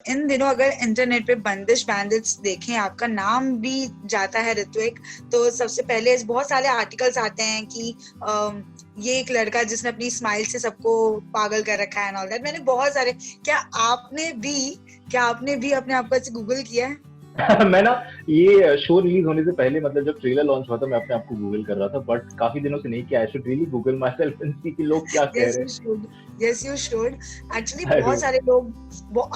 इन दिनों अगर इंटरनेट पे बंदिश बैंडिट्स देखें, आपका नाम भी जाता है ऋत्विक, तो सबसे पहले बहुत सारे आर्टिकल्स आते हैं कि ये एक लड़का जिसने अपनी स्माइल से सबको पागल कर रखा है एंड ऑल दैट। मैंने बहुत सारे, क्या आपने भी अपने आप को ऐसे गूगल किया है? मैं ना ये शो रिलीज होने से पहले, मतलब जब ट्रेलर लॉन्च हुआ था, मैं अपने आप को गूगल कर रहा था, बट काफी दिनों से नहीं किया। I should really Google myself and see कि लोग क्या कह यस रहे you should, yes you should. Actually हैं। बहुत सारे लोग,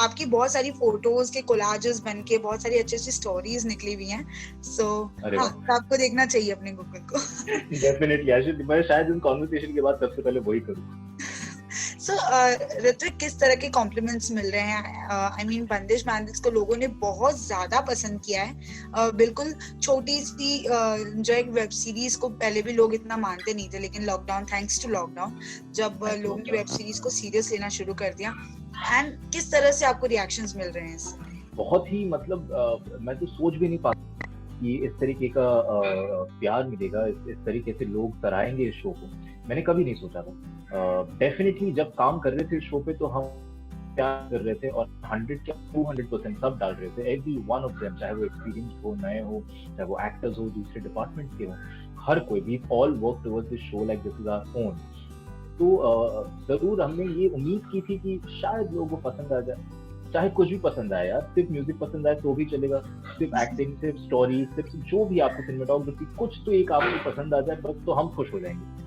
आपकी बहुत सारी फोटोज के कोलाजेस बन के बहुत सारी अच्छी अच्छी स्टोरीज निकली हुई हैं। सो अरे हाँ, वाह, तो आपको देखना चाहिए अपने गूगल को। Definitely I should. मैं शायद इस कॉन्वर्सेशन के बाद सबसे पहले वही करूँ। सो ऋत्विक, किस तरह के कॉम्प्लीमेंट्स मिल रहे हैं? आई मीन बंदिश बैंडिट्स को लोगों ने बहुत ज्यादा पसंद किया है। बिल्कुल छोटी सी जो एक वेब सीरीज को पहले भी लोग इतना मानते नहीं थे, लेकिन लॉकडाउन, थैंक्स टू लॉकडाउन, जब लोगों ने वेब सीरीज को सीरियस लेना शुरू कर दिया, एंड किस तरह से आपको रिएक्शंस मिल रहे हैं इससे? बहुत ही, मतलब मैं तो सोच भी नहीं पाता कि इस तरीके का प्यार मिलेगा, इस तरीके से लोग सराहेंगे इस शो को। मैंने कभी नहीं सोचा था। डेफिनेटली जब काम कर रहे थे इस शो पे तो हम प्यार कर रहे थे और 100 क्या 200% सब डाल रहे थे। एवरी वन ऑफ देम, चाहे वो एक्सपीरियंस हो, नए हो, चाहे वो एक्टर्स हो, दूसरे डिपार्टमेंट्स के हो, हर कोई, we all work towards this show like this is our own. तो जरूर हमने ये उम्मीद की थी कि शायद लोगों को पसंद आ जाए, चाहे कुछ भी पसंद आए यार, सिर्फ म्यूजिक पसंद आए तो भी चलेगा, सिर्फ एक्टिंग, सिर्फ स्टोरी, सिर्फ जो भी आपको सिनेमेटोग्राफी, कुछ तो एक आपको पसंद आ जाए बस, तो हम खुश हो जाएंगे।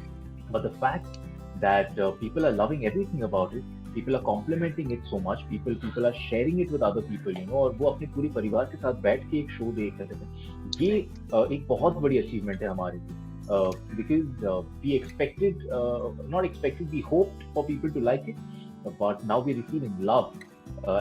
But the fact that people are loving everything about it, people are complimenting it so much, people are sharing it with other people, you know, और वो अपने पूरे परिवार के साथ बैठ के एक शो देख रहे थे, ये एक बहुत बड़ी अचीवमेंट है हमारे लिए। Because we expected, not expected, we hoped for people to like it, but now we're receiving love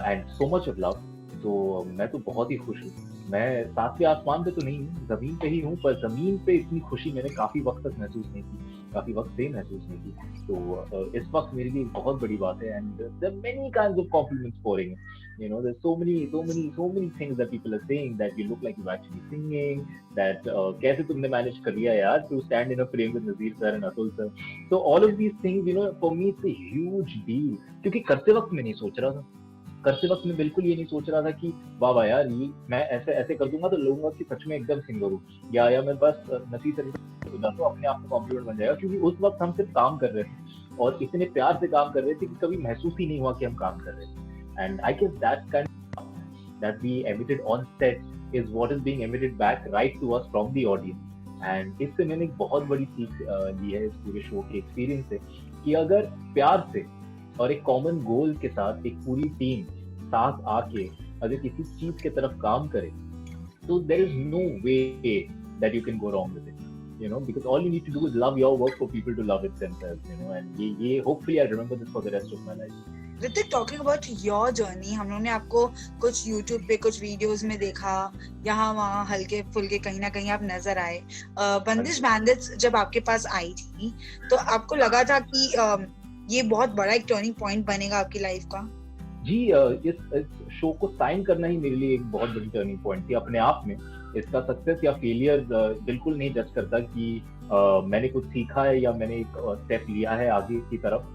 and so much of love. तो मैं तो बहुत ही खुश हूँ। मैं सातवें आसमान पे तो नहीं हूँ, जमीन पे ही हूँ, पर जमीन पे इतनी खुशी मैंने काफी वक्त तक महसूस नहीं की, काफी वक्त से महसूस नहीं की। तो इस वक्त मेरे लिए एक बहुत बड़ी बात है। And there are many kinds of compliments pouring in. You know, there's so many things that people are saying, that you look like you're actually singing, that कैसे तुमने मैनेज कर लिया यार to stand in a frame with Nazir sir and Atul sir. So all of these things, you know, for me it's a huge deal, क्योंकि करते वक्त मैं नहीं सोच रहा था, करते वक्त मैं बिल्कुल ये नहीं सोच रहा था कि वाह वाह यार, ये मैं ऐसे ऐसे कर दूंगा तो लोगों की सच में एकदम सिंगर हूँ, या मैं बस नसीब हो जाता हूँ, अपने आप को कॉम्प्लीमेंट बन जाएगा। क्योंकि उस वक्त हम सिर्फ काम कर रहे थे और इतने प्यार से काम कर रहे थे कि कभी महसूस ही नहीं हुआ कि हम काम कर रहे थे। And I guess that kind that we emitted on set is what is being emitted back right to us from the audience. And इससे मैंने एक बहुत बड़ी सीख ली है इस पूरे शो के एक्सपीरियंस से, कि अगर प्यार से और एक कॉमन गोल के साथ एक पूरी टीम साथ आके अगर किसी चीज की तरफ काम करे, तो there is no way that you can go wrong with it, you know, because all you need to do is love your work for people to love it themselves, you know, and ये hopefully I remember this for the rest of my life. Hrithik, talking about your journey, हम लोगों ने आपको कुछ YouTube पे कुछ videos में देखा, यहाँ वहाँ हल्के फुल्के कहीं ना कहीं आप नजर आए। बंदिश बैंडिट्स जब आपके पास आई थी तो आपको लगा था कि ये बहुत बड़ा एक टर्निंग पॉइंट बनेगा आपकी लाइफ का? जी, इस शो को साइन करना ही मेरे लिए एक बहुत बड़ी टर्निंग पॉइंट थी अपने आप में। इसका सक्सेस या फेलियर बिल्कुल नहीं जज करता कि मैंने कुछ सीखा है या मैंने एक स्टेप लिया है आगे की तरफ।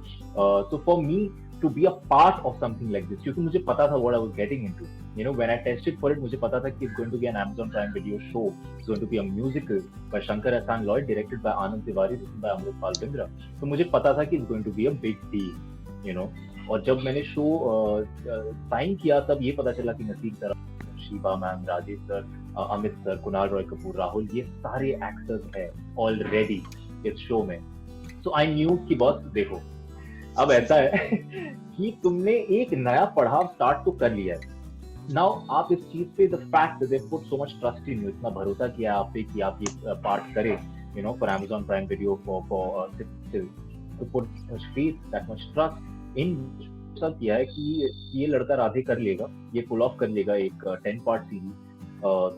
तो for me to be a part of something like this, क्योंकि मुझे पता था what I was getting into, you know, when I tested for it, मुझे पता था कि it's going to be an Amazon Prime Video show, it's going to be a musical by Shankar Ehsaan Loy, directed by Anand Tiwari, written by Amritpal Bindra. तो मुझे पता था कि it's going to be a big deal, you know. और जब मैंने शो साइन किया तब ये पता चला कि Naseeb sir, Sheeba ma'am, Rajesh sir, Amit sir, Kunal Roy Kapur, Rahul, ये सारे एक्टर्स हैं ऑलरेडी इस शो में। सो आई न्यू कि बस देखो, अब ऐसा है कि तुमने एक नया पड़ाव स्टार्ट तो कर लिया है। नाउ आप इस चीज पे, the fact they put so much trust in you, इतना भरोसा किया आप पे कि आप ये पार्ट करें, you know, for Amazon Prime Video, for to put much faith, that much trust in सब किया है कि ये लड़का राधे कर लेगा, ये पुल ऑफ कर लेगा एक 10 पार्ट सीरीज।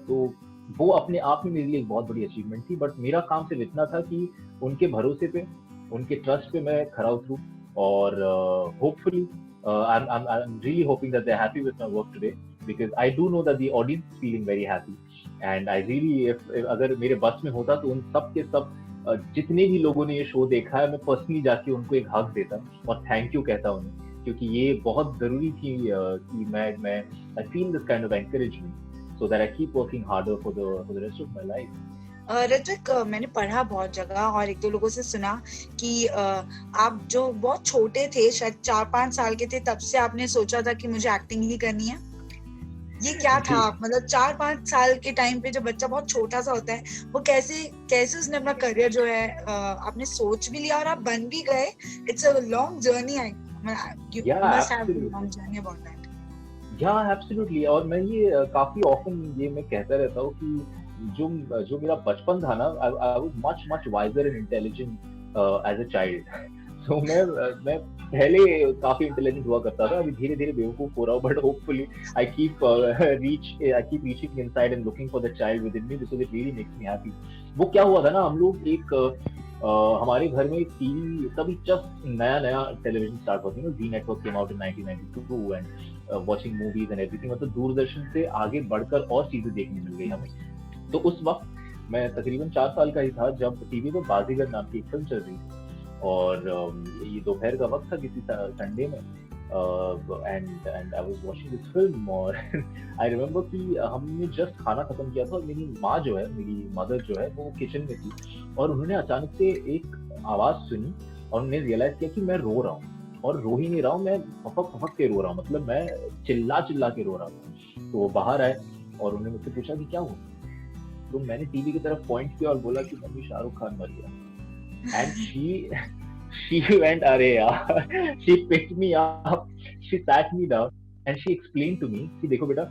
तो वो अपने आप में मेरे लिए एक बहुत बड़ी अचीवमेंट थी। बट मेरा काम सिर्फ इतना था कि उनके भरोसे पे, उनके ट्रस्ट पे मैं खरा उतरूं, और hopefully I'm really hoping that they're happy with my work today, because I do know that the audience is feeling very happy, and I really, if अगर मेरे बस में होता तो उन सब के सब जितने भी लोगों ने ये शो देखा है, मैं पर्सनली जाके उनको एक हग देता और थैंक यू कहता उन्हें, क्योंकि ये बहुत ज़रूरी थी कि मैं I feel this kind of encouragement so that I keep working harder for the rest of my life. Ritwik, मैंने पढ़ा बहुत जगह और एक दो लोगों से सुना कि आप जो बहुत छोटे थे, शायद 4-5 साल के थे, तब से आपने सोचा था कि मुझे एक्टिंग ही करनी है। ये क्या था? जी। मतलब 4-5 साल के टाइम पे जब बच्चा बहुत छोटा सा होता है, वो कैसे कैसे उसने अपना करियर जो है आपने सोच भी लिया और आप बन भी गए। It's a long journey, you yeah must have absolutely, long journey about that. Yeah absolutely. और मैं ये काफी ऑफन ये मैं कहता रहता हूँ कि जो जो मेरा बचपन था ना, I was much much wiser and intelligent as a child. So मैं पहले काफी इंटेलिजेंट हुआ करता था, अभी धीरे धीरे बेवकूफ हो रहा हूँ, but hopefully I keep reaching inside and looking for the child with in me because it really makes me happy. वो क्या हुआ था ना, हम लोग एक हमारे घर में टीवी तभी जस्ट नया नया टेलीविजन स्टार्ट हुआ था, G network came out in 1992 and watching movies and everything, मतलब दूरदर्शन से आगे बढ़कर और चीजें देखने मिल गई हमें। तो उस वक्त मैं तकरीबन 4 साल का ही था जब टीवी पे बाजीगर नाम की एक फिल्म चल रही थी, और ये दोपहर का वक्त था किसी संडे में, and I was watching this film. और आई रिमेम्बर कि हमने जस्ट खाना खत्म किया था और मेरी माँ जो है, मेरी मदर जो है, वो किचन में थी और उन्होंने अचानक से एक आवाज सुनी और उन्होंने रियलाइज किया कि मैं रो रहा हूँ, और रो ही नहीं रहा हूँ, मैं फपक फपक के रो रहा हूँ, मतलब मैं चिल्ला चिल्ला के रो रहा हूँ। तो वो बाहर आए और उन्होंने मुझसे पूछा कि क्या हुआ। तो मैंने टीवी की तरफ पॉइंट किया और बोला कि मम्मी शाहरुख खान मर गया। एंड शी वेंट, अरे यार, she picked me up, she sat me down and she explain to me कि देखो बेटा,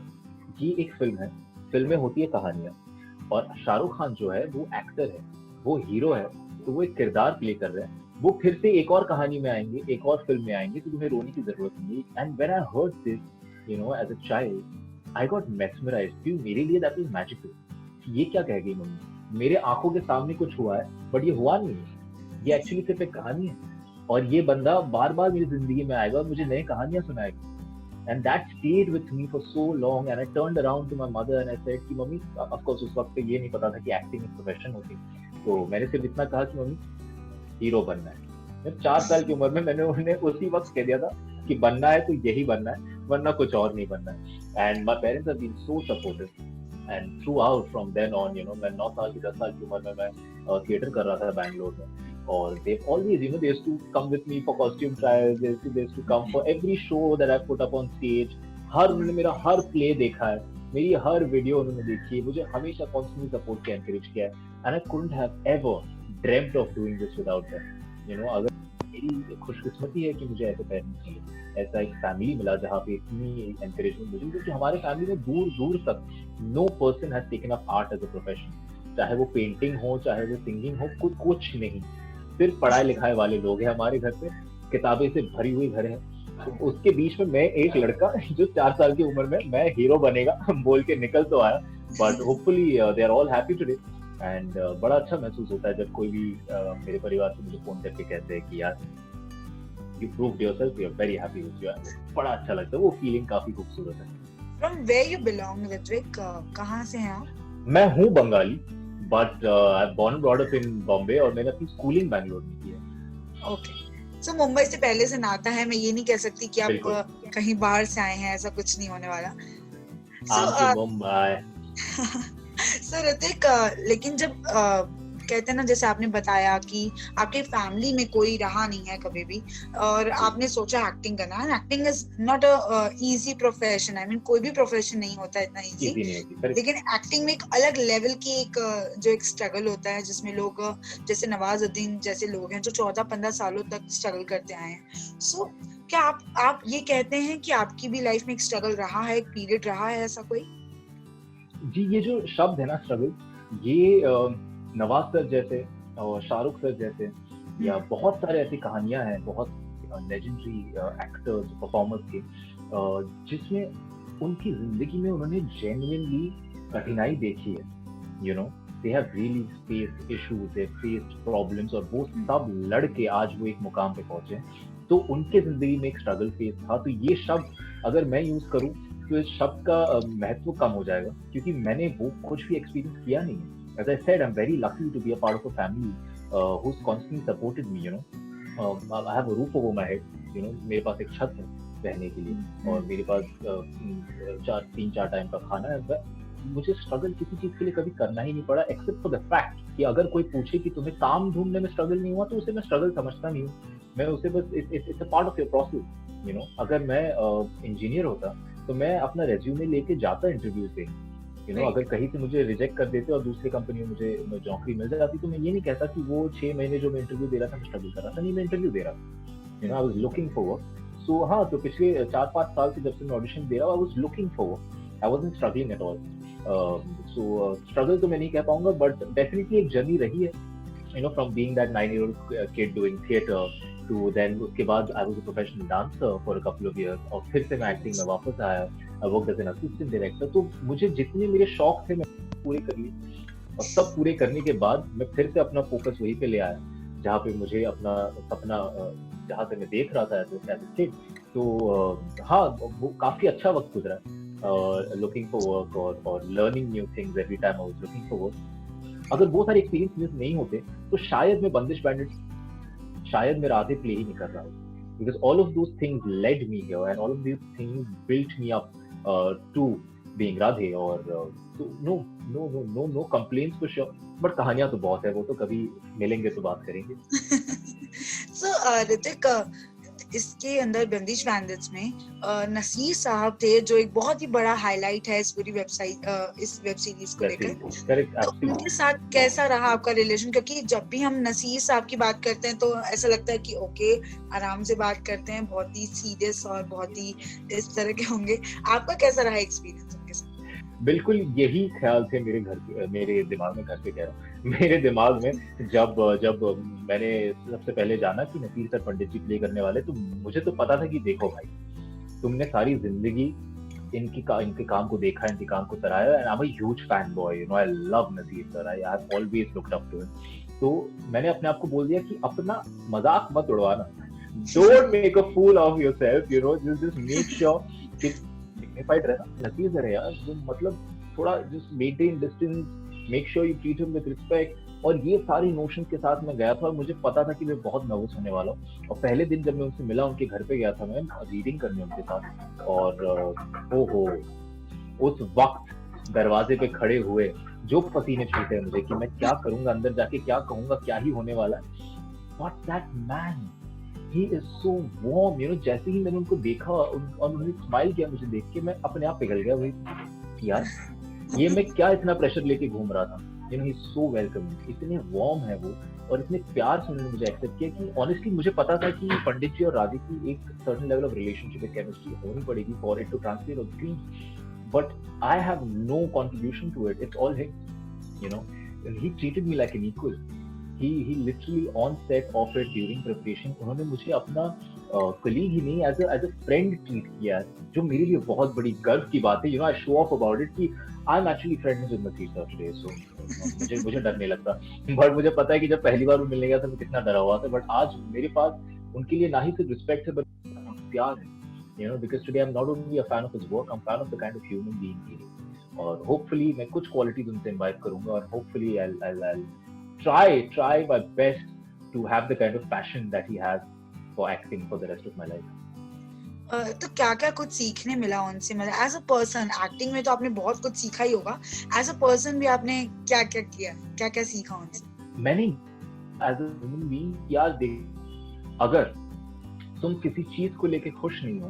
ये एक फिल्म है, फिल्म में होती है कहानियां, और शाहरुख खान जो है वो एक्टर है, वो हीरो है, तो वो एक किरदार प्ले कर रहे हैं, वो फिर से एक और कहानी में आएंगे, एक और फिल्म में आएंगे, तो तुम्हें रोने की जरूरत नहीं है। And when I heard this, you know, as a child I got mesmerised, क्योंकि मेरे लिए दैट वाज मैजिकल। ये क्या कह गई मम्मी, मेरे आंखों के सामने कुछ हुआ है, बट ये हुआ नहीं है, ये एक्चुअली सिर्फ एक कहानी है, और ये बंदा बार बार मेरी जिंदगी में आएगा और मुझे नई कहानियां सुनाएगा। And that stayed with me for so long, and I turned around two my mother and I said कि मम्मी, ऑफ कोर्स उस वक्त पे ये नहीं पता था कि एक्टिंग एक प्रोफेशन होती, तो मैंने सिर्फ इतना कहा कि मम्मी, हीरो बनना है। मैं 4 साल की उम्र में मैंने उन्हें उसी वक्त कह दिया था कि बनना है तो यही बनना है, वरना कुछ और नहीं बनना है। And my parents have been so supportive, and throughout from then on, you know, मैं 9 साल की 10 साल की उम्र में मैं थिएटर कर रहा था बैंगलोर में, और they always, you know, they used to come with me for costume trials, they used to come for every show that I put up on stage। हर उन्होंने मेरा हर प्ले देखा है, मेरी हर वीडियो उन्होंने देखी है, मुझे हमेशा कॉन्स्टेंटली सपोर्ट किया, एनकरेज किया है, and I couldn't have ever dreamed of doing this without them. You know, अगर मेरी खुशकिस्मती है कि मुझे ऐसे पेरेंट्स मिले, ऐसा एक फैमिली मिला जहाँ पे इतनी एनकरेजमेंट मुझे, क्योंकि हमारे फैमिली में दूर दूर तक no person has taken up art as a profession, चाहे वो पेंटिंग हो, चाहे वो सिंगिंग हो, कुछ नहीं, सिर्फ पढ़ाई लिखाई वाले लोग हैं हमारे घर पे, किताबें से भरी हुई घर है। तो उसके बीच में मैं एक लड़का जो 4 साल की उम्र में मैं हीरो बनेगा बोल के निकल तो आया, but hopefully they are all happy today. एंड बड़ा अच्छा महसूस होता है जब कोई भी मेरे परिवार से मुझे फोन करके कहते हैं कि यार, you proved yourself, we are very happy with you, बड़ा अच्छा लगता है, वो फीलिंग काफी खूबसूरत है। From where you belong, Ritwik? कहाँ से हैं आप? मैं हूँ Bengali, but I am born and brought up in Bombay, और मैंने अपनी स्कूलिंग बैंगलोर में की है। ओके, सो मुंबई से पहले से नाता है, मैं ये नहीं कह सकती कि आप कहीं बाहर से आए हैं, ऐसा कुछ नहीं होने वाला। सो ऋत्विक, लेकिन जब कहते हैं ना, जैसे आपने बताया कि आपके फैमिली में कोई रहा नहीं है कभी भी, और आपने सोचा एक्टिंग करना है। Acting is not a easy profession, I mean कोई भी प्रोफेशन नहीं होता इतना इजी, लेकिन एक्टिंग में एक अलग लेवल की एक जो एक स्ट्रगल होता है, जिसमें लोग जैसे नवाजुद्दीन जैसे लोग हैं जो 14-15 सालों तक स्ट्रगल करते आए हैं। सो क्या आप ये कहते हैं कि आपकी भी लाइफ में एक स्ट्रगल रहा है, एक पीरियड रहा है ऐसा कोई? जी, ये जो शब्द है ना स्ट्रगल, ये नवाज सर जैसे और शाहरुख सर जैसे, या बहुत सारे ऐसी कहानियां हैं, बहुत लेजेंडरी एक्टर्स, परफॉर्मर्स के, जिसमें उनकी जिंदगी में उन्होंने जेन्युइनली कठिनाई देखी है। You know, they have really faced issues, they faced problems, और वो सब लड़ के आज वो एक मुकाम पे पहुंचे। तो उनके जिंदगी में एक स्ट्रगल फेस था। तो ये शब्द अगर मैं यूज करूं तो इस शब्द का महत्व कम हो जाएगा, क्योंकि मैंने वो कुछ भी एक्सपीरियंस किया नहीं है। As I said, I'm very lucky to be a part of a family who's constantly supported me, you know. I have a roof over my head, मेरे पास एक छत है रहने के लिए और मेरे पास 3-4 टाइम का खाना है, मुझे स्ट्रगल किसी चीज के लिए कभी करना ही नहीं पड़ा, एक्सेप्ट फॉर द फैक्ट कि अगर कोई पूछे कि तुम्हें काम ढूंढने में स्ट्रगल नहीं हुआ, तो उसे मैं स्ट्रगल समझता नहीं हूँ। मैं उसे बस it's a part of your process. अगर मैं इंजीनियर होता तो मैं अपना रेज्यूमे लेके जाता इंटरव्यूज पे। अगर कहीं से मुझे रिजेक्ट कर देते और दूसरी कंपनी में मुझे नौकरी मिल जाती, तो मैं ये नहीं कहता कि वो 6 महीने जो मैं इंटरव्यू दे रहा था मैं स्ट्रगल कर रहा था, नहीं, मैं इंटरव्यू दे रहा था, I was looking for work. So हाँ, तो पिछले 4-5 साल से जब से मैं ऑडिशन दे रहा हूँ, आई was looking for work, I wasn't struggling at all. So struggle तो मैं नहीं कह पाऊंगा, बट डेफिनेटली एक जर्नी रही है, from being that 9-year-old kid doing theater to then उसके बाद I was a professional dancer for a couple of years, और फिर से मैं एक्टिंग में वापस आया, I worked as an assistant director। तो मुझे जितने मेरे शौक थे मैं पूरे कर लिए, और सब पूरे करने के बाद मैं फिर से अपना फोकस वहीं पे ले आया जहाँ पे मुझे अपना सपना, जहाँ से मैं देख रहा था एज अ किड। तो हाँ, वो काफी अच्छा वक्त गुजरा, लुकिंग फॉर वर्क और learning new things every time I was looking for work. अगर वो सारे एक्सपीरियंस नहीं होते तो शायद मैं बंदिश बैंडिट्स, शायद मैं राधे प्ले ही नहीं कर रहा हूँ, because all of those things led me here and all of these things built me up to being Radhe। और no complaints for sure, but कहानियां तो बहुत है, वो तो कभी मिलेंगे तो बात करेंगे। So ऋतिक, इसके अंदर बंदिश बैंडिट्स में नसीर साहब थे जो एक बहुत ही बड़ा हाईलाइट है इस पूरी वेबसाइट, इस वेब सीरीज को लेकर। तो उनके साथ कैसा रहा आपका रिलेशन? क्योंकि जब भी हम नसीर साहब की बात करते हैं तो ऐसा लगता है कि ओके, आराम से बात करते हैं, बहुत ही सीरियस और बहुत ही इस तरह के होंगे। आपका कैसा रहा एक्सपीरियंस उनके साथ? बिल्कुल यही ख्याल थे मेरे दिमाग में, घर पे कह रहा हूँ, मेरे दिमाग में जब मैंने सबसे पहले जाना कि नसीर सर पंडित जी प्ले करने वाले, तो मुझे तो पता था कि देखो भाई, तुमने सारी जिंदगी इनके काम को देखा, इनके काम को सराहा, and I am a huge fan boy, I love Naseer sir, I have always looked up to him. तो मैंने अपने आप को बोल दिया कि अपना मजाक मत उड़वाना, don't make a fool of yourself, just make sure कि डिग्निफाइड रहना। नसीर सर है यार, मतलब थोड़ा just maintain distance, make sure you treat him with respect. और ये सारी नोशन के साथ मैं गया था, और मुझे पता था कि मैं बहुत नर्वस होने वाला हूँ। और पहले दिन जब मैं उनसे मिला, उनके घर पे गया था मैं रीडिंग करने उनके साथ, और ओहो, उस वक्त दरवाजे पे खड़े हुए जो पसीने छूटे मुझे कि मैं क्या करूंगा, अंदर जाके क्या कहूंगा, क्या ही होने वाला है। But that man, he is so warm, जैसे ही मैंने उनको देखा और उन्होंने स्माइल किया मुझे देख के, मैं अपने आप पिघल गया वही यार, ये मैं क्या इतना प्रेशर लेके घूम रहा था। he is so welcoming, इतने वार्म है वो, और इतने प्यार से उन्होंने मुझे एक्सेप्ट किया कि ऑनेस्टली मुझे पता था कि पंडित जी और राधे की एक सर्टेन लेवल ऑफ रिलेशनशिप, एक केमिस्ट्री होनी पड़ेगी for it to translate on screen, but I have no contribution to it, it's all him. he treated me like an equal। He literally on set of it during preparation, उन्होंने मुझे अपना colleague ही नहीं, as a friend treat किया है, जो मेरे लिए बहुत बड़ी गर्व की बात है। I show off about it कि I am actually friends with Naseer sir today, so मुझे डर नहीं लगता। बट मुझे पता है कि जब पहली बार वो मिलने गया था मैं कितना डरा हुआ था, बट आज मेरे पास उनके लिए ना ही सिर्फ रिस्पेक्ट है बट प्यार है, because today I am not only a fan of his work, I am fan of the kind of human being ही है। और होपफुली मैं कुछ क्वालिटीज उनसे इनवाइट करूंगा, और hopefully I'll try my best to have the kind of passion that he has for acting for the rest of my life। तो क्या कुछ सीखने मिला उनसे? मतलब एज अ पर्सन, एक्टिंग में तो आपने बहुत कुछ सीखा ही होगा, एज अ पर्सन भी आपने क्या किया, क्या सीखा उनसे? मैंने एज अ ह्यूमन बीइंग यार देख, अगर तुम किसी चीज को लेके खुश नहीं हो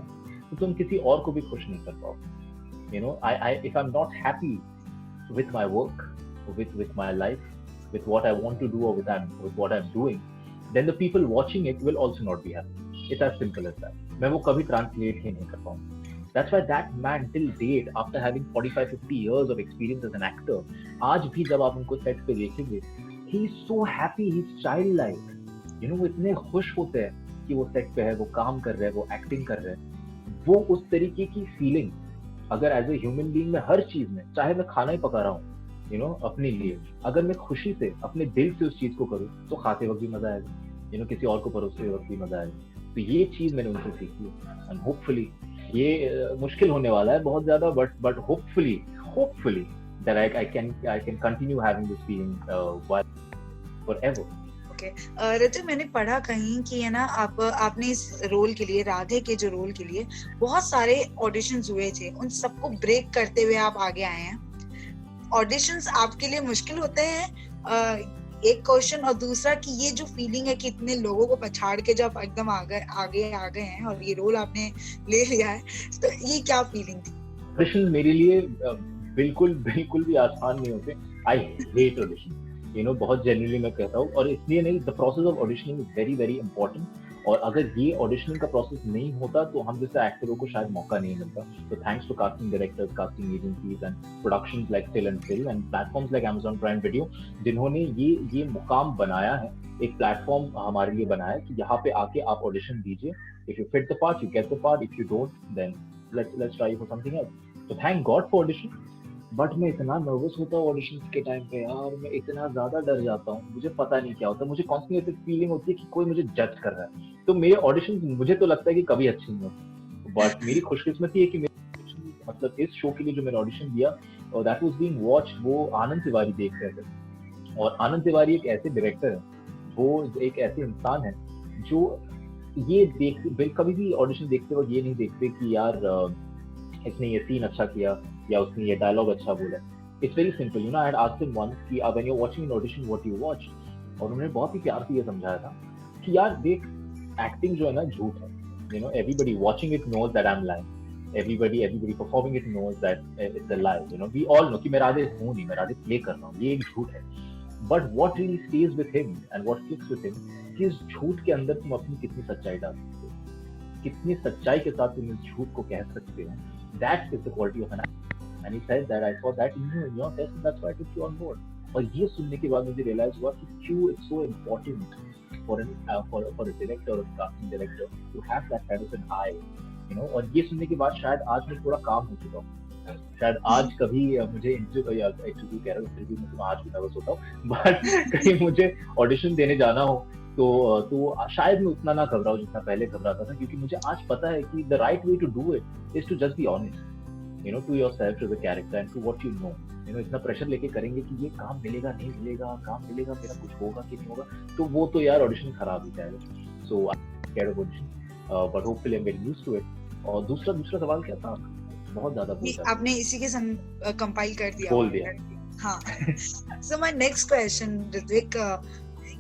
तो तुम किसी और को भी खुश नहीं कर पाओगे। if I'm not happy with my work, with my life, with what I want to do, or with what I'm doing, then the people watching it will also not be happy. It's as simple as that. मैं वो कभी translate ही नहीं कर पाऊंगा। That's why that man till date, after having 45-50 years of experience as an actor, आज भी जब आप उनको सेट पे देखेंगे, he is so happy, he's childlike, वो इतने खुश होते हैं कि वो सेट पे है, वो काम कर रहे हैं, वो एक्टिंग कर रहे हैं। वो उस तरीके की फीलिंग अगर एज ए ह्यूमन बीइंग में हर चीज में, चाहे मैं खाना ही पका रहा हूँ अपने लिए, अगर मैं खुशी से अपने दिल से उस चीज को करूँ तो खाते वक्त भी मजा आएगा, किसी और को परोसते वक्त भी मजा आएगा। तो ये चीज मैंने उनसे सीखी है, एंड होपफुली ये मुश्किल होने वाला है बहुत ज्यादा, but hopefully that I can continue having this feeling forever। Okay. Ritu, मैंने पढ़ा कहीं कि है ना, आपने इस रोल के लिए, राधे के जो रोल के लिए बहुत सारे ऑडिशंस हुए थे, उन सबको ब्रेक करते हुए आप आगे आए हैं। ऑडिशंस आपके लिए मुश्किल होते हैं? एक क्वेश्चन, और दूसरा कि ये जो फीलिंग है कि इतने लोगों को पछाड़ के जब एकदम आगे आगे आ गए हैं और ये रोल आपने ले लिया है, तो ये क्या फीलिंग थी? ऑडिशन मेरे लिए बिल्कुल बिल्कुल भी आसान नहीं होते। आई हेट ऑडिशन, बहुत जेन्युइनली मैं कहता हूँ। और इसलिए नहीं, the process of auditioning is very very important. और अगर ये ऑडिशनिंग का प्रोसेस नहीं होता तो हम जैसे एक्टरों को शायद मौका नहीं मिलता। तो thanks to casting directors, casting agencies and productions like still and film and platforms like Amazon Prime Video, जिन्होंने ये मुकाम बनाया है, एक प्लेटफॉर्म हमारे लिए बनाया है कि यहाँ पे आके आप ऑडिशन दीजिए। If you fit the part, you get the part. If you don't, then let's try for something else. तो thank god for audition. But मैं इतना नर्वस होता हूँ ऑडिशन के टाइम पे यार, मैं इतना ज्यादा डर जाता हूँ, मुझे पता नहीं क्या होता है। मुझे कॉन्स्टेंटली फीलिंग होती है कि कोई मुझे जज कर रहा है। तो मेरे ऑडिशन मुझे तो लगता है कि कभी अच्छे नहीं होते। बट मेरी खुशकिस्मती है कि मतलब इस शो के लिए जो मैंने ऑडिशन दिया, और दैट वाज बीइंग वॉच्ड, वो आनंद तिवारी देख रहे थे। और आनंद तिवारी एक ऐसे डायरेक्टर है, वो एक ऐसे इंसान है जो ये कभी भी ऑडिशन देखते वक्त ये नहीं देखते कि यार इसने ये सीन अच्छा किया या उसने ये डायलॉग अच्छा बोला। It's very simple, I had asked him once कि when you are watching an audition what you watch. और उन्होंने बहुत ही प्यार से ये समझाया था कि यार देख, एक्टिंग जो है ना झूठ है। Everybody watching it knows that I am lying, everybody performing it knows that it's a lie. We all know कि मैं राधे हूं नहीं, मैं राधे प्ले कर रहा हूं, ये एक झूठ है। But what really stage with him and what clicks with him कि इस झूठ के अंदर तुम अपनी कितनी सच्चाई डाल सकते हो, कितनी सच्चाई के साथ तुम इस झूठ को कह सकते हो। That is the quality of an actor. And he said that I saw that in your test and that's why I took you on board. और ये सुनने के बाद मुझे रियलाइज हुआ कि क्यों it's so important for a director और casting director to have that kind of an eye. और ये सुनने के बाद शायद आज मैं थोड़ा काम हो चुका हूँ। शायद आज कभी मुझे इंटरव्यू कह रहा हूँ, इंटरव्यू में तो मैं आज भी नर्वस होता हूँ, बट कहीं मुझे ऑडिशन देने जाना हो तो शायद मैं उतना ना घबराऊं जितना पहले घबराता था। क्योंकि मुझे आज पता है कि the right way to do it is to just be honest, to yourself, to the character and to what you know. इतना प्रेशर लेके करेंगे कि ये काम मिलेगा नहीं मिलेगा, काम मिलेगा, मेरा कुछ होगा कि नहीं होगा, तो वो तो यार ऑडिशन खराब ही जाएगा। So I am scared of audition, but hopefully I am getting used to it. और दूसरा सवाल क्या था? बहुत ज्यादा आपने इसी के संग कंपाइल कर दिया, बोल दिया। हाँ। So my next question, Ritwik,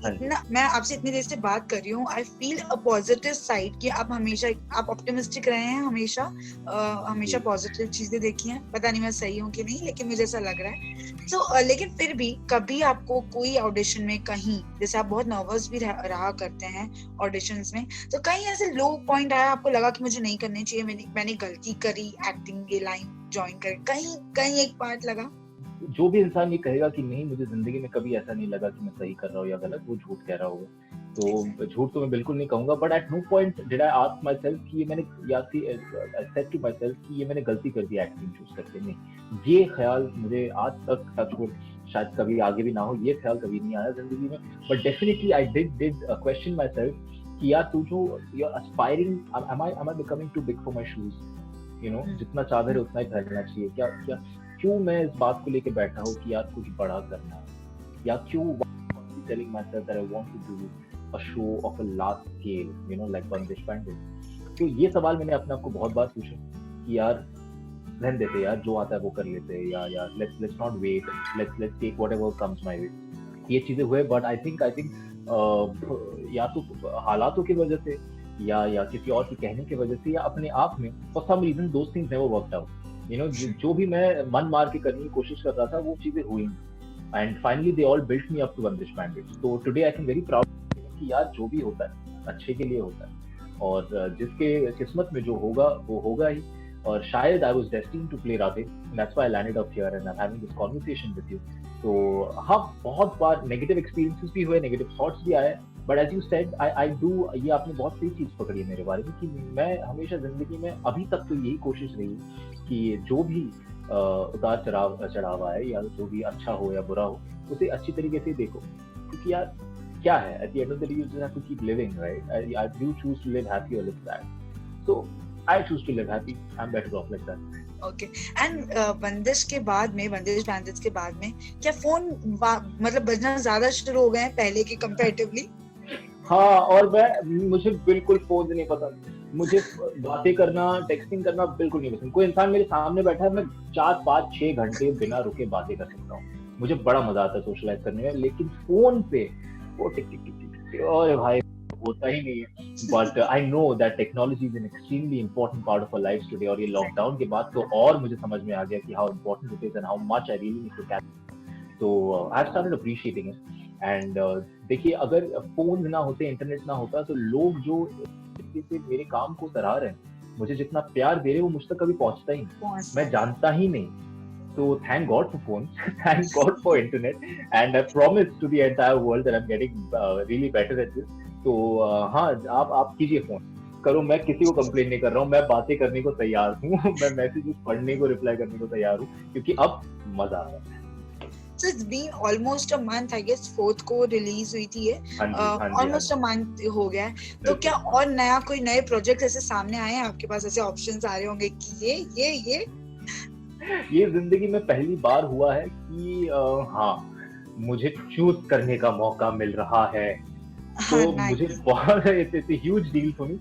मैं आपसे इतनी देर से बात कर रही हूँ, I feel a positive side कि आप ऑप्टिमिस्टिक रहे हैं, हमेशा पॉजिटिव चीजें देखी हैं। पता नहीं मैं सही हूँ कि नहीं, लेकिन मुझे ऐसा लग रहा है। लेकिन फिर भी कभी आपको कोई ऑडिशन में कहीं, जैसे आप बहुत नर्वस भी रहा करते हैं ऑडिशंस में, तो कहीं ऐसे लो पॉइंट आया, आपको लगा कि मुझे नहीं करनी चाहिए, मैंने गलती करी एक्टिंग की लाइन ज्वाइन कर, कहीं एक पार्ट लगा? जो भी इंसान ये कहेगा कि नहीं मुझे जिंदगी में कभी ऐसा नहीं लगा कि मैं सही कर रहा हूँ या गलत, वो झूठ कह रहा होगा। तो झूठ तो मैं बिल्कुल नहीं कहूंगा, but at no point did I ask myself कि ये मैंने सेड टू माय सेल्फ कि ये मैंने गलती कर दी एक्टिंग चूज करके। नहीं, ये ख्याल मुझे आज तक टचवुड शायद कभी आगे भी ना हो, ये ख्याल कभी नहीं आया जिंदगी में। But definitely I did question myself कि यार तू जो you are aspiring, am I becoming too big for my shoes? जितना चादर है उतना ही फैलना चाहिए क्या? क्यों मैं इस बात को लेके बैठा हूँ कि यार कुछ बड़ा करना है, या क्यों telling myself that I want to do a show of a large scale, like Bandish Bandit। तो ये सवाल मैंने अपने आप को बहुत बार पूछा कि यार रहने देते यार, जो आता है वो कर लेते, या यार let's not wait, let's take whatever comes my way। ये चीजें हुए, बट आई थिंक या तो हालातों की वजह से या किसी और के कहने की वजह से या अपने आप में, for some reason those things never worked out। जो भी मैं मन मार के करने की कोशिश कर रहा था वो चीजें हुई, and finally they all built me up to Bandish bandit. तो today I am very proud कि यार जो भी होता है अच्छे के लिए होता है, और जिसके किस्मत में जो होगा वो होगा ही। और शायद I was destined to play Radhe, that's why I landed up here and I am having this conversation with you. तो हाँ, बहुत बार नेगेटिव एक्सपीरियंसेस भी हुए, नेगेटिव थॉट्स भी आए, but as you said I do, ये आपने बहुत सही चीज पकड़ी है मेरे बारे में कि मैं हमेशा जिंदगी में अभी तक तो यही कोशिश रही कि जो भी उतार चढ़ाव आए या जो भी अच्छा हो या बुरा हो, उसे अच्छी तरीके से देखो। क्योंकि यार क्या है, at the end of the day you just have to keep living, right? I do choose to live happy और live sad, so I choose to live happy. I'm better off like that. Okay. And बंदिश bandits के बाद में क्या phone मतलब बजना ज्यादा शुरू हो गए हैं पहले के कंपैरेटिवली? हाँ, और मुझे बिल्कुल फोन नहीं पसंद। मुझे बातें करना, टेक्सटिंग करना बिल्कुल नहीं पसंद। कोई इंसान मेरे सामने बैठा है, मैं 4, 5, 6 घंटे बिना रुके बातें कर सकता हूँ। मुझे बड़ा मजा आता है सोशलाइज करने में, लेकिन फोन पे वो टिक टिक टिक टिक टिक, अरे भाई होता ही नहीं है। But I know that technology is an extremely important part of our life today, और ये लॉकडाउन के बाद तो और मुझे समझ में आ गया कि how important it is and how much I really need to catch. तो I have started appreciating it. And देखिए, अगर फोन ना होते, इंटरनेट ना होता, तो लोग जो तरीके से मेरे काम को सराह रहे हैं, मुझे जितना प्यार दे रहे हैं, वो मुझ तक कभी पहुंचता ही नहीं, मैं जानता ही नहीं। So thank God for phones, thank God for internet, and I promise to the entire world that I'm getting really better at this. तो हाँ, आप कीजिए फोन करो, मैं किसी को कंप्लेन नहीं कर रहा हूँ, मैं बातें करने को तैयार हूँ, मैं मैसेजेस पढ़ने को, रिप्लाई करने को तैयार हूँ, क्योंकि अब मजा आ रहा है। So it's been almost a month, I guess 4th को रिलीज हुई थी ये, almost a month हो गया है। तो क्या और कोई नए प्रोजेक्ट ऐसे सामने आए हैं आपके पास, ऐसे ऑप्शंस आ रहे होंगे कि ये जिंदगी में पहली बार हुआ है कि हाँ, मुझे चूज करने का मौका मिल रहा है, तो मुझे बहुत it's a huge deal for me.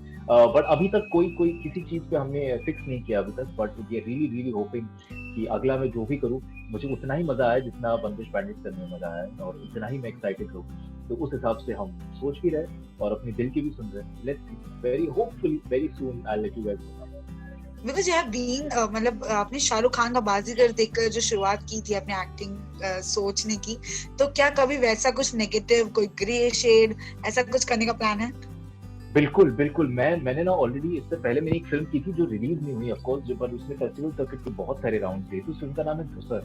But अभी तक कोई किसी चीज पे हमने फिक्स नहीं किया अभी तक, but we are really hoping कि अगला मैं जो भी करूँ, मुझे उतना ही मजा आया जितना बंदिश बैंडिट्स करने में मजा आया, और उतना ही मैं एक्साइटेड हूँ। तो उस हिसाब से हम सोच भी रहे और अपने दिल की भी सुन रहे। Let's see, very hopefully very soon I will let you guys know. Because you have been मतलब आपने शाहरुख खान का बाजीगर देखकर जो शुरुआत की थी अपने एक्टिंग सोचने की, तो क्या कभी वैसा कुछ नेगेटिव, कोई ग्रे शेड, ऐसा कुछ करने का प्लान है? बिल्कुल। मैंने ना ऑलरेडी इससे पहले मैंने एक फिल्म की थी जो रिलीज नहीं हुई ऑफ कोर्स, जो पर उसमें फेस्टिवल सर्किट के बहुत सारे राउंड थे। तो फिल्म का नाम है धुसर।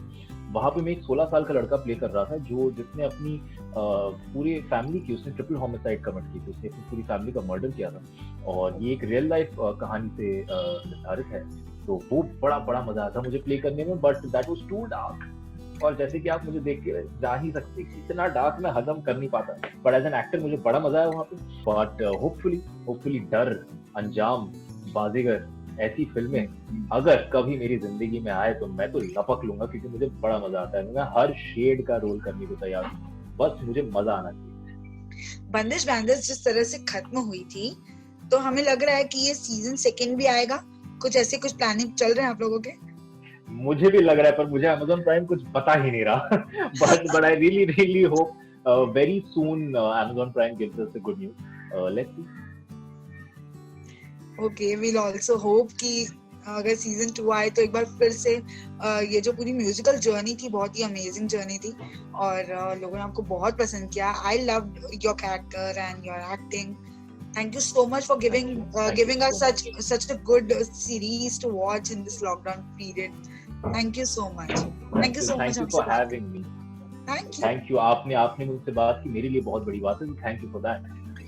वहां पे मैं एक 16 साल का लड़का प्ले कर रहा था, जिसने अपनी पूरे फैमिली की, उसने ट्रिपल होमिसाइड कमिट की थी, उसने अपनी पूरी फैमिली का मर्डर किया था, और ये एक रियल लाइफ कहानी से निर्धारित है। तो वो बड़ा मजा आता मुझे प्ले करने में, but that was too dark, और जैसे कि आप मुझे देख के जा ही सकते कि इतना डार्क मैं हजम कर नहीं पाता, बट एज एन एक्टर मुझे बड़ा मजा आया वहाँ पे। बट होपफुली डर, अंजाम, बाजीगर ऐसी फिल्में अगर कभी मेरी जिंदगी में आए तो मैं तो लपक लूंगा, क्योंकि मुझे बड़ा मजा आता है। मैं हर शेड का रोल करने को तैयार हूँ, बस मुझे मजा आना चाहिए। बंदिश बैंडिट्स जिस तरह से खत्म हुई थी, तो हमें लग रहा है कि ये सीजन 2 भी आएगा, कुछ प्लानिंग चल रहे हैं आप लोगों के? मुझे भी लग रहा है, पर मुझे Amazon Prime कुछ बता ही नहीं रहा। but I really hope very soon Amazon Prime gives us the good news. Let's see. Okay, we'll also hope कि अगर सीजन 2 आए तो एक बार फिर से ये जो पूरी म्यूजिकल जर्नी थी, बहुत ही अमेजिंग जर्नी थी, और लोगों ने आपको बहुत पसंद किया। I loved your character and your acting. Thank you so much for giving us such a good series to watch in this lockdown period. Thank you so much. Thank you so much for having me. Thank you. आपने मुझसे बात की, मेरे लिए बहुत बड़ी बात है। Thank you for that.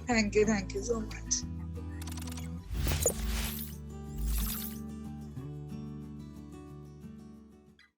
Thank you so much.